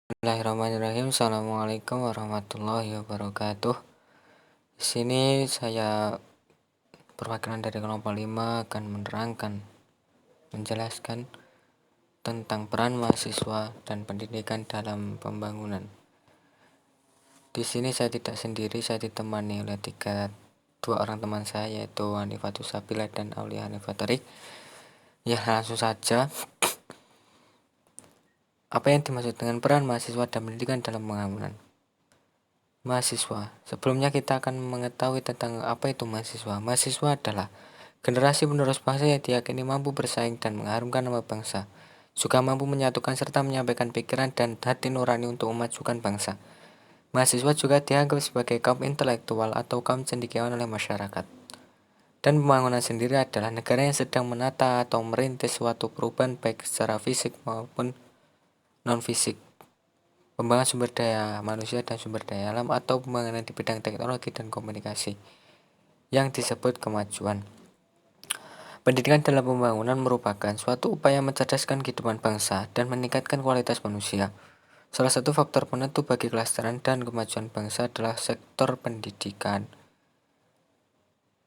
Bismillahirrahmanirrahim. Assalamualaikum warahmatullahi wabarakatuh. Di sini saya perwakilan dari kelompok 5 akan menjelaskan tentang peran mahasiswa dan pendidikan dalam pembangunan. Di sini saya tidak sendiri, saya ditemani oleh dua orang teman saya, yaitu Hanifatus Sabila dan Aulia Hanifatari. Ya, langsung saja. Apa yang dimaksud dengan peran mahasiswa dan pendidikan dalam pembangunan? Mahasiswa. Sebelumnya kita akan mengetahui tentang apa itu mahasiswa. Mahasiswa adalah generasi penerus bangsa yang diyakini mampu bersaing dan mengharumkan nama bangsa, juga mampu menyatukan serta menyampaikan pikiran dan hati nurani untuk memajukan bangsa. Mahasiswa juga dianggap sebagai kaum intelektual atau kaum cendekiawan oleh masyarakat. Dan pembangunan sendiri adalah negara yang sedang menata atau merintis suatu perubahan baik secara fisik maupun non-fisik, pembangunan sumber daya manusia dan sumber daya alam, atau pembangunan di bidang teknologi dan komunikasi yang disebut kemajuan. Pendidikan dalam pembangunan merupakan suatu upaya mencerdaskan kehidupan bangsa dan meningkatkan kualitas manusia. Salah satu faktor penentu bagi kelestarian dan kemajuan bangsa adalah sektor pendidikan.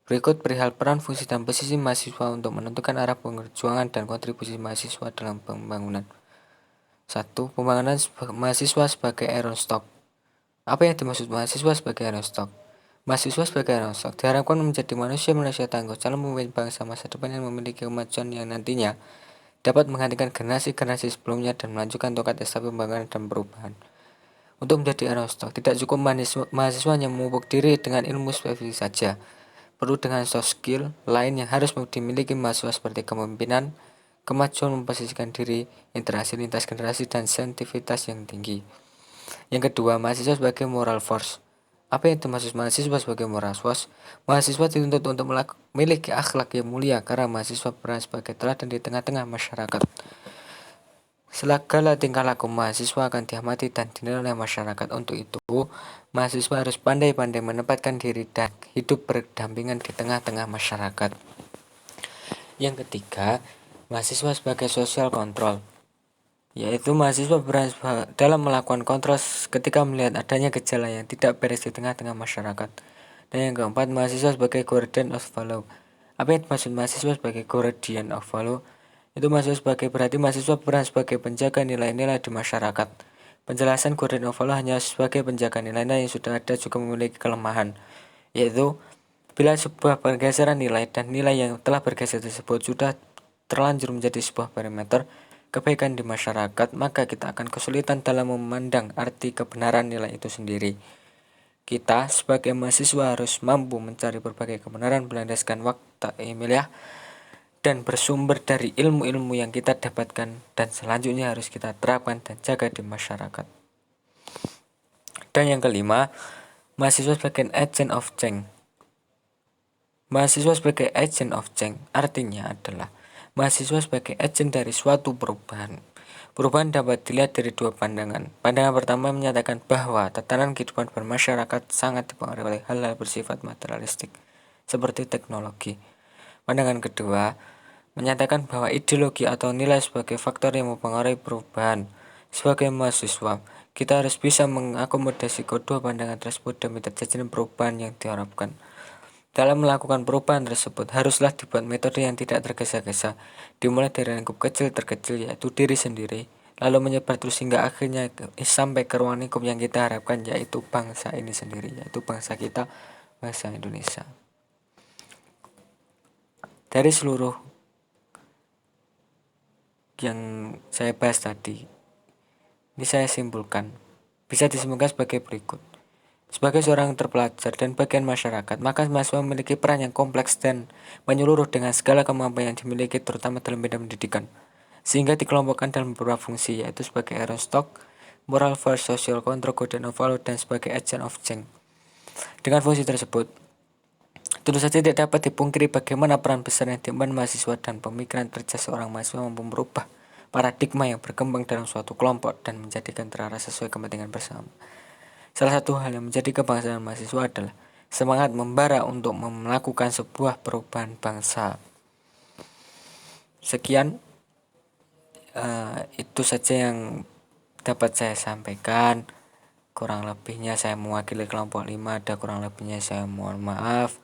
Berikut perihal peran, fungsi, dan posisi mahasiswa untuk menentukan arah perjuangan dan kontribusi mahasiswa dalam pembangunan. 1. Pembangunan mahasiswa sebagai iron stock. Apa yang dimaksud mahasiswa sebagai iron stock? Mahasiswa sebagai iron stock diharapkan menjadi manusia tangguh calon pemimpin bangsa masa depan yang memiliki kemajuan yang nantinya dapat menggantikan generasi-generasi sebelumnya dan melanjutkan tongkat estafet pembangunan dan perubahan. Untuk menjadi iron stock, tidak cukup mahasiswa hanya memupuk diri dengan ilmu spesifik saja. Perlu dengan soft skill lain yang harus dimiliki mahasiswa seperti kepemimpinan, kemajuan memposisikan diri, interaksi lintas generasi, dan sensitivitas yang tinggi. Yang kedua, mahasiswa sebagai moral force. Apa yang dimaksud mahasiswa sebagai moral force? Mahasiswa dituntut untuk memiliki akhlak yang mulia karena mahasiswa berperan sebagai teladan di tengah-tengah masyarakat. Segala tingkah laku mahasiswa akan diamati dan dinilai oleh masyarakat. Untuk itu, mahasiswa harus pandai-pandai menempatkan diri dan hidup berdampingan di tengah-tengah masyarakat. Yang ketiga, mahasiswa sebagai social control, yaitu mahasiswa berperan dalam melakukan kontrol ketika melihat adanya gejala yang tidak beres di tengah-tengah masyarakat. Dan yang keempat, mahasiswa sebagai guardian of value. Apa yang dimaksud mahasiswa sebagai guardian of value? Itu mahasiswa berarti mahasiswa berperan sebagai penjaga nilai-nilai di masyarakat. Penjelasan guardian of value hanya sebagai penjaga nilai-nilai yang sudah ada juga memiliki kelemahan, yaitu bila sebuah pergeseran nilai dan nilai yang telah bergeser tersebut sudah terlanjur menjadi sebuah parameter kebaikan di masyarakat, maka kita akan kesulitan dalam memandang arti kebenaran nilai itu sendiri. Kita sebagai mahasiswa harus mampu mencari berbagai kebenaran berlandaskan fakta ilmiah dan bersumber dari ilmu-ilmu yang kita dapatkan dan selanjutnya harus kita terapkan dan jaga di masyarakat. Dan yang kelima, mahasiswa sebagai agent of change. Mahasiswa sebagai agent of change artinya adalah mahasiswa sebagai agent dari suatu perubahan. Perubahan dapat dilihat dari dua pandangan. Pandangan pertama menyatakan bahwa tatanan kehidupan bermasyarakat sangat dipengaruhi oleh hal-hal bersifat materialistik, seperti teknologi. Pandangan kedua menyatakan bahwa ideologi atau nilai sebagai faktor yang mempengaruhi perubahan. Sebagai mahasiswa, kita harus bisa mengakomodasi kedua pandangan tersebut demi terjadinya perubahan yang diharapkan. Dalam melakukan perubahan tersebut, haruslah dibuat metode yang tidak tergesa-gesa, dimulai dari lingkup kecil terkecil, yaitu diri sendiri, lalu menyebar terus hingga akhirnya sampai ke ruang lingkup yang kita harapkan, yaitu bangsa ini sendiri, yaitu bangsa kita, bangsa Indonesia. Dari seluruh yang saya bahas tadi, ini saya simpulkan, bisa disimpulkan sebagai berikut. Sebagai seorang terpelajar dan bagian masyarakat, maka mahasiswa memiliki peran yang kompleks dan menyeluruh dengan segala kemampuan yang dimiliki terutama dalam bidang pendidikan, sehingga dikelompokkan dalam beberapa fungsi, yaitu sebagai iron stock, moral force, social control, guardian of value, dan sebagai agent of change. Dengan fungsi tersebut, tentu saja tidak dapat dipungkiri bagaimana peran besar yang diemban mahasiswa dan pemikiran kerja seorang mahasiswa mampu merubah paradigma yang berkembang dalam suatu kelompok dan menjadikan terarah sesuai kepentingan bersama. Salah satu hal yang menjadi kebangsaan mahasiswa adalah semangat membara untuk melakukan sebuah perubahan bangsa. Sekian, itu saja yang dapat saya sampaikan. Kurang lebihnya saya mewakili kelompok 5, ada kurang lebihnya saya mohon maaf.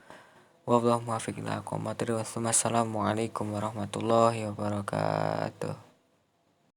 Wassalamualaikum warahmatullahi wabarakatuh.